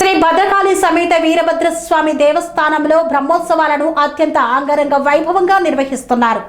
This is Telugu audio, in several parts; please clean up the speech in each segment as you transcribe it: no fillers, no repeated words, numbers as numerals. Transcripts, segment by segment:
శ్రీ భద్రకాళి సమేత వీరభద్రస్వామి దేవస్థానంలో బ్రహ్మోత్సవాలను అత్యంత అంగరంగ వైభవంగా నిర్వహిస్తున్నారు.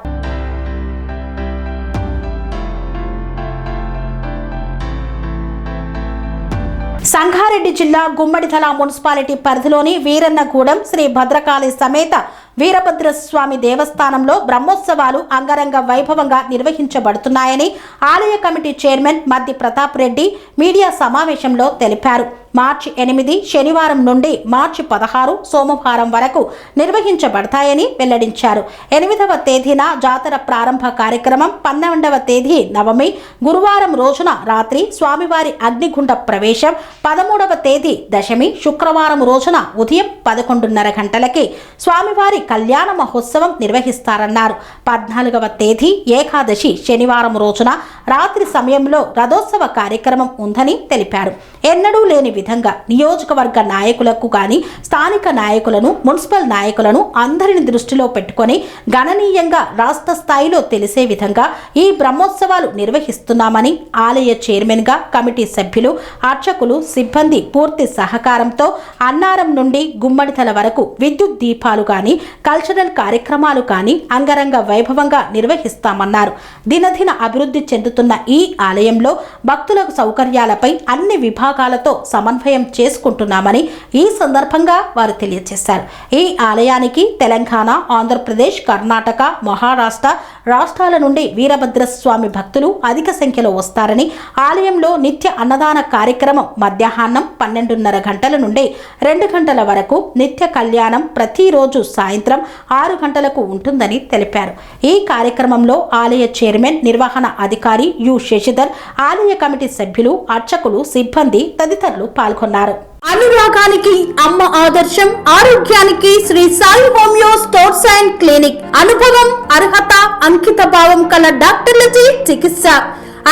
సంగారెడ్డి జిల్లా గుమ్మడితల మున్సిపాలిటీ పరిధిలోని వీరన్నగూడెం శ్రీ భద్రకాళి సమేత వీరభద్రస్వామి దేవస్థానంలో బ్రహ్మోత్సవాలు అంగరంగ వైభవంగా నిర్వహించబడుతున్నాయని ఆలయ కమిటీ చైర్మన్ మద్ది ప్రతాప్ రెడ్డి మీడియా సమావేశంలో తెలిపారు. మార్చి 8 శనివారం నుండి మార్చి 16 సోమవారం వరకు నిర్వహించబడతాయని వెల్లడించారు. 8వ తేదీన జాతర ప్రారంభ కార్యక్రమం, 12వ తేదీ నవమి గురువారం రోజున రాత్రి స్వామివారి అగ్నిగుండ ప్రవేశం, 13వ తేదీ దశమి శుక్రవారం రోజున ఉదయం 11:30 గంటలకి స్వామివారి కళ్యాణ మహోత్సవం నిర్వహిస్తారన్నారు. 14వ తేదీ ఏకాదశి శనివారం రోజున రాత్రి సమయంలో రథోత్సవ కార్యక్రమం ఉందని తెలిపారు. ఎన్నడూ లేని విధంగా నియోజకవర్గ నాయకులకు కానీ స్థానిక నాయకులను, మున్సిపల్ నాయకులను అందరిని దృష్టిలో పెట్టుకొని గణనీయంగా రాష్ట్ర స్థాయిలో తెలిసే విధంగా ఈ బ్రహ్మోత్సవాలు నిర్వహిస్తున్నామని ఆలయ చైర్మన్ గా కమిటీ సభ్యులు, అర్చకులు, సిబ్బంది పూర్తి సహకారంతో అన్నారం నుండి గుమ్మడితల వరకు విద్యుత్ దీపాలు కానీ కల్చరల్ కార్యక్రమాలు కానీ అంగరంగ వైభవంగా నిర్వహిస్తామన్నారు. దినదిన అభివృద్ధి చెందుతున్న ఈ ఆలయంలో భక్తులకు సౌకర్యాలపై అన్ని విభాగాలతో సమన్వయం చేసుకుంటున్నామని ఈ సందర్భంగా వారు తెలియజేశారు. ఈ ఆలయానికి తెలంగాణ, ఆంధ్రప్రదేశ్, కర్ణాటక, మహారాష్ట్ర రాష్ట్రాల నుండి వీరభద్రస్వామి భక్తులు అధిక సంఖ్యలో వస్తారని, ఆలయంలో నిత్య అన్నదాన కార్యక్రమం మధ్యాహ్నం 12:30 గంటల నుండి 2 గంటల వరకు, నిత్య కళ్యాణం ప్రతిరోజు సాయంత్రం 6 గంటలకు ఉంటుందని తెలిపారు. ఈ కార్యక్రమంలో ఆలయ చైర్మన్, నిర్వహణ అధికారి యు శశిధర్, ఆలయ కమిటీ సభ్యులు, అర్చకులు, సిబ్బంది తదితరులు పాల్గొన్నారు. అనురాగానికి అమ్మ ఆదర్శం, ఆరోగ్యానికి Sri Sai homeo stores and clinic. అనుభవం, అర్హత, అంకిత భావం కల డాక్టర్లచే చికిత్స.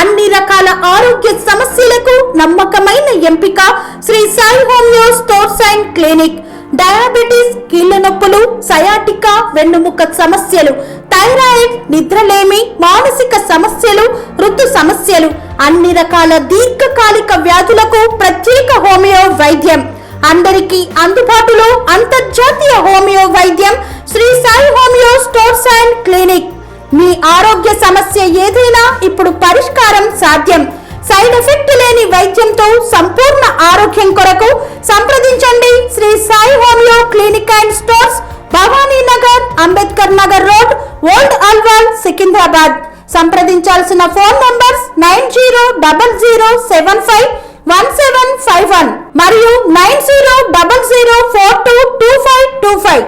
అన్ని రకాల ఆరోగ్య సమస్యలకు నమ్మకమైన ఎంపిక Sri Sai homeo stores and clinic. Diabetes, కీళ్ల నొప్పులు, సయాటికా, వెన్నుముక్క సమస్యలు, థైరాయిడ్, నిద్రలేమి, మానసిక సమస్యలు, ఋతు సమస్యలు, అన్ని రకాల దీర్ఘకాలిక వ్యాధులకు ప్రత్యేక హోమియో వైద్యం. అందరికీ అందుబాటులో అంతర్జాతీయ హోమియో వైద్యం Shri Sai homeo stores and clinic. మీ ఆరోగ్య సమస్య ఏదైనా ఇప్పుడు పరిష్కారం సాధ్యం. సైడ్ ఎఫెక్ట్ లేని వైద్యంతో సంపూర్ణ ఆరోగ్యం కొరకు సంప్రదించండి Shri Sai homeo clinic and stores, Bhavani Nagar, Ambedkar Nagar road, old Alwal, Secunderabad. సంప్రదించాల్సిన ఫోన్ నంబర్స్ 9000751751 మరియు 9000422525.